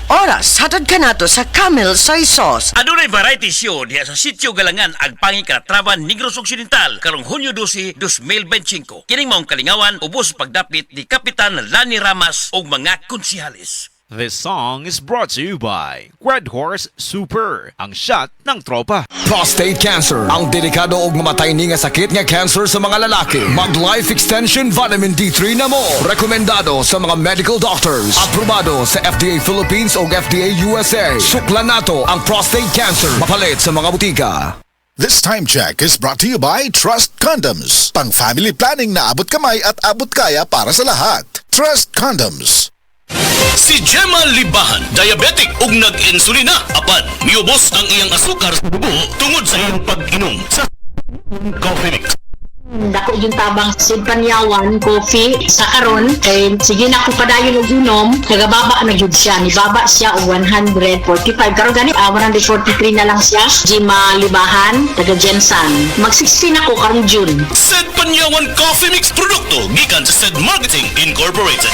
Oras, hatod ka nato sa Camel Soy Sauce. Adunay variety show diha sa Sitio Galangan Agpangi Kalatraban, Negros Occidental karong Hunyo 12, 2025. Kining maong kalingawan ubos pagdapit ni Kapitan Lani Ramas ug mga konsihalis. This song is brought to you by Red Horse Super, ang shot ng tropa. Prostate cancer, ang delikado ug mamatay ni nga sakit nga cancer sa mga lalaki. Mag Life Extension Vitamin D3 na mo. Rekomendado sa mga medical doctors. Aprobado sa FDA Philippines ug FDA USA. Suklan nato ang prostate cancer. Mapalit sa mga butika. This time check is brought to you by Trust Condoms. Pang family planning na abot kamay at abot kaya para sa lahat. Trust Condoms. Si Gemma Libahan, diabetic ug nag-insulina. Apan, miubos ang iyang asukar sa dugo tungod sa iyang pag-inom sa coffee mix. Dako yung tabang Panyawan coffee sa karon kay sige na ko padayon og inom nagababa na gyud siya ni baba siya og 145 karon gani 143 na lang siya. Gemma Libahan taga Jensan mag 16 ako karong June. Sed Panyawan Coffee Mix produkto gikan sa Sed Marketing Incorporated.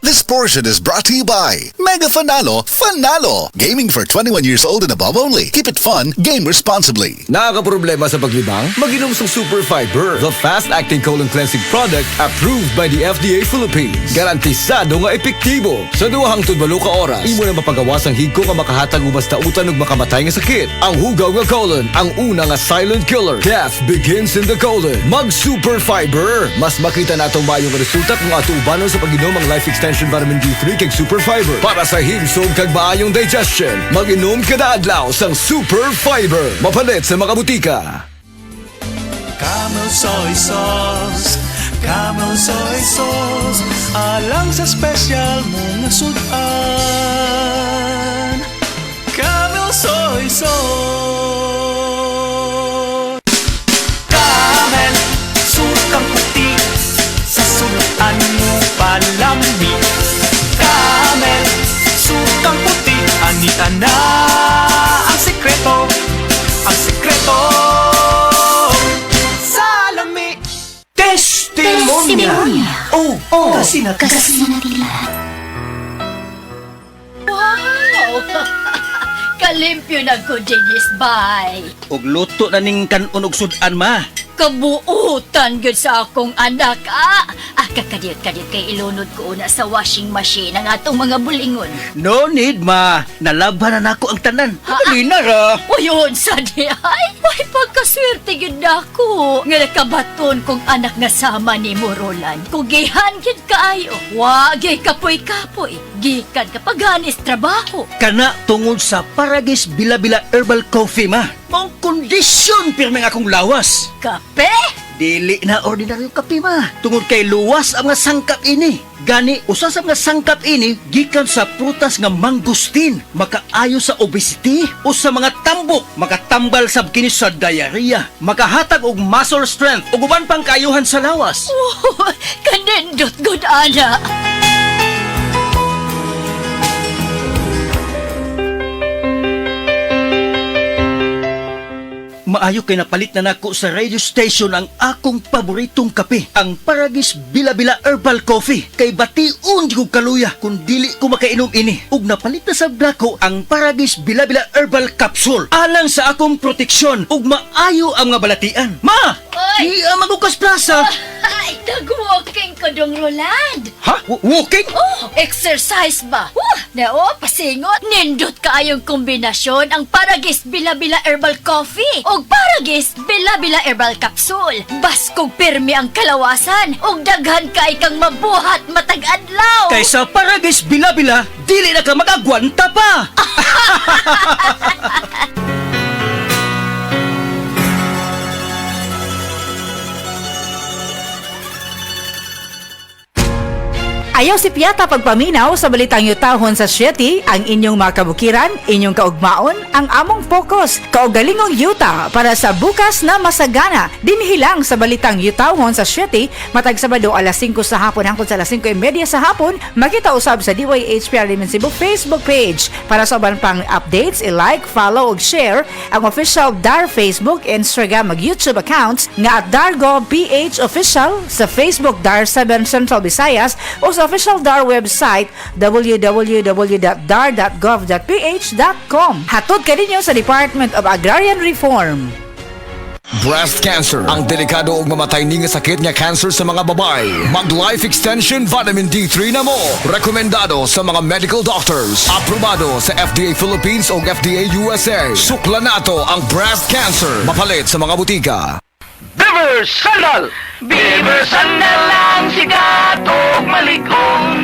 This portion is brought to you by Mega Fanalo, Fanalo. Gaming for 21 years old and above only. Keep it fun, game responsibly. Nakakaproblema sa paglibang? Mag-inom sa Super Fiber, the fast-acting colon cleansing product approved by the FDA Philippines. Garantisado nga epektibo. Sa duhang tudbalo ka oras, imo na mapagawas ang higko nga makahatag ubas tautan ug makamatay nga sakit. Ang hugaw nga colon, ang una nga silent killer. Death begins in the colon. Mag Super Fiber. Mas makita natong mayong resulta kung ato ubanon sa pag-inom ang Life Extension Vitamin D3 kag Super Fiber para sa himsog kag maayong digestion. Mag-inom kada adlaw sang Super Fiber. Mapalit sa mga butika. Camel Soy Sauce, Camel Soy Sauce, alang sa special mong sudan. Camel Soy Sauce. Camel, sukang puti, sa sudan mo palami. Camel, sukang puti, anita na ang sekreto, ang sekreto. Salami, testimonya. Oh, kasi na Wow! Kalimpyo na ko, Dennis Bay. Og luto na ning kanon og sudan ma. Kabuutan gyud sa akong anak, kakadiyot-kadiyot kay ilunod ko una sa washing machine ang atong mga bulingon. No need ma. Nalabhan na nako ang tanan. Halina ra. Uyon sa di ay, may pagkaswerte gyud nako. Nga nakabaton kong anak nga sama ni Morolan. Kugihan gyud kaayo. Wa gyud kapoy-kapoy. Gikan kapaganis trabaho. Kana tungod sa Paragis Bila-Bila Herbal Coffee ma. Mong kondisyon pirmi nga akong lawas. Kape? Dili na ordinaryo kape ma. Tungod kay luwas ang mga sangkap ini. Gani, usa sa mga sangkap ini, gikan sa prutas nga mangustin. Makaayo sa obesity o sa mga tambok. Makatambal sa kini sa diarrhea. Makahatag og muscle strength o uban pang kaayuhan sa lawas. Oh, kanindot good ana. Maayo kay napalit na nako sa radio station ang akong paboritong kape, ang Paragis Bila-Bila Herbal Coffee. Kay bation di ko kaluya kung dili ko makainom ini. Ug napalit na sa blako ang Paragis Bila-Bila Herbal Capsule. Alang sa akong proteksyon ug maayo ang mga balatian. Ma! Oy! Magukas plaza! Ay, nag-walking ko dong, Roland. Ha? Walking? Oh, exercise ba? Nao, pasingot. Nindot kaayong kombinasyon ang Paragis Bila-Bila Herbal Coffee o Paragis Bila-Bila Herbal Capsule. Baskog pirmi ang kalawasan o daghan kay kang mabuhat matag-adlaw. Kaysa Paragis Bila-Bila, dili na ka magagwanta pa! Ayaw si Piata pagpaminaw sa balitang yutahon sa Sieti, ang inyong mga kabukiran, inyong kaugmaon, ang among focus, kaugalingong yuta para sa bukas na masagana. Dinhilang sa balitang yutahon sa Sieti, matag Sabado alas 5 sa hapon hangtod sa alas 5:30 sa hapon, makita usab sa DYHPR Liman Cebu Facebook page. Para sa uban pang updates, i-like, follow ug share ang official DAR Facebook, Instagram ug YouTube accounts nga at Dargo PH Official sa Facebook DAR 7 Central Visayas o sa official DAR website www.dar.gov.ph.com. Hatod ka ninyo sa Department of Agrarian Reform. Breast cancer, ang delikado ug mamatay ni nga sakit nga cancer sa mga babae. Mag-life extension vitamin D3 na mo. Rekomendado sa mga medical doctors. Aprobado sa FDA Philippines o FDA USA. Sukla nato ang breast cancer. Mapalit sa mga butika. Beaver Sandal! Beaver Sandal ang sikat o malikon.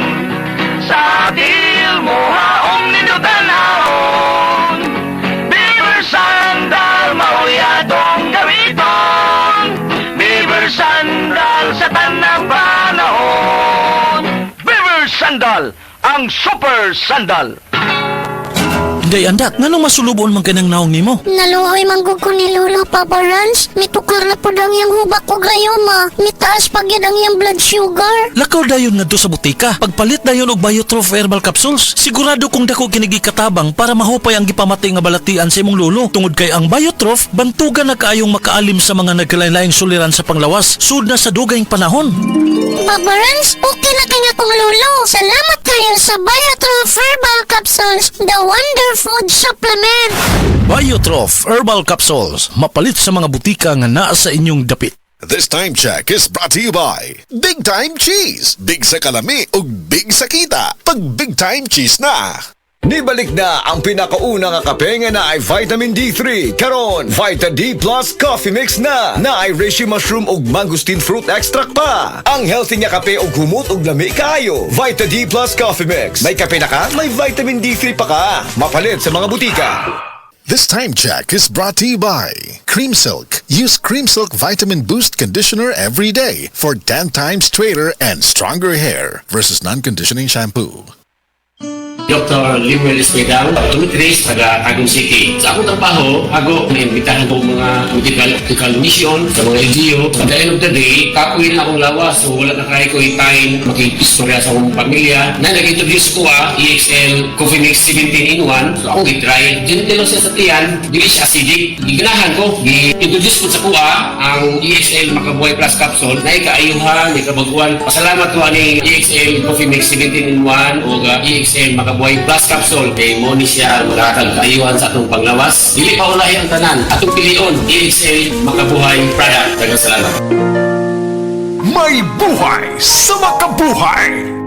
Sa atil mo haong ninutanahon. Beaver Sandal mauyadong gamiton. Beaver Sandal sa tanang panahon. Beaver Sandal, ang super sandal. Day andak, nganong masulubon man kanang naong nimo? Naluoy manggug ko ni Lolo Papa Rans. Mitukar na po ang iyang hubak ko gayoma. Mitaas pag yan ang iyang blood sugar. Lakaw dayon ngadto sa butika. Pagpalit dayon og Biotrof herbal capsules, sigurado kung dako kinigi katabang para mahupay ang gipamatay nga balatian sa imong lolo. Tungod kay ang Biotrof bantugan na kaayong makaalim sa mga nagkalain-laing suliran sa panglawas sud na sa dugayng panahon. Papa Rans, okay na kanya kong lolo. Salamat kayo sa Biotrof herbal capsules. The wonder food supplement. Biotrof herbal capsules, mapalit sa mga butika nga naa sa inyong dapit. This time check is brought to you by Big Time Cheese. Big sa kalami ug big sa kita. Pag Big Time Cheese na. Nibalik na ang pinakauna nga kape nga na ay vitamin D3. Karon, Vita D Plus Coffee Mix na ay reishi mushroom ug mangosteen fruit extract pa. Ang healthy nga kape ug humot ug lami kaayo. Vita D Plus Coffee Mix. May kape na ka, may vitamin D3 pa ka. Mapalit sa mga butika. This time check is brought to you by Cream Silk. Use Cream Silk Vitamin Boost Conditioner every day for 10 times straighter and stronger hair versus non-conditioning shampoo. Dr. Limuel Espedal, optometrist, taga Tagum City. Sa akong trabaho, ako naimbitahan ko mga medical mission sa mga LGU. At the end of the day, kapoy na akong lawas. So wala na kaya ko time makikistorya sa akong pamilya. Na nag-introduce ko EXL Coffee Mix 17 in 1. So akong i-try. Dinitilo siya sa tiyan, dili siya acidic. Giganahan ko. I-introduce ko sa kuha ang EXL Makabuhay Plus Capsule na ikaayuhan, ikabaguan. Pasalamat ko ni EXL Coffee Mix 17 in 1 o EXL Makabuhay Plus Capsule kay mo ni siya magkakal kaayuhan sa atong panglawas. Dili pa ulahi ang tanan. Atong pilion, EXL Makabuhay product. Daghang salamat. May buhay sa makabuhay.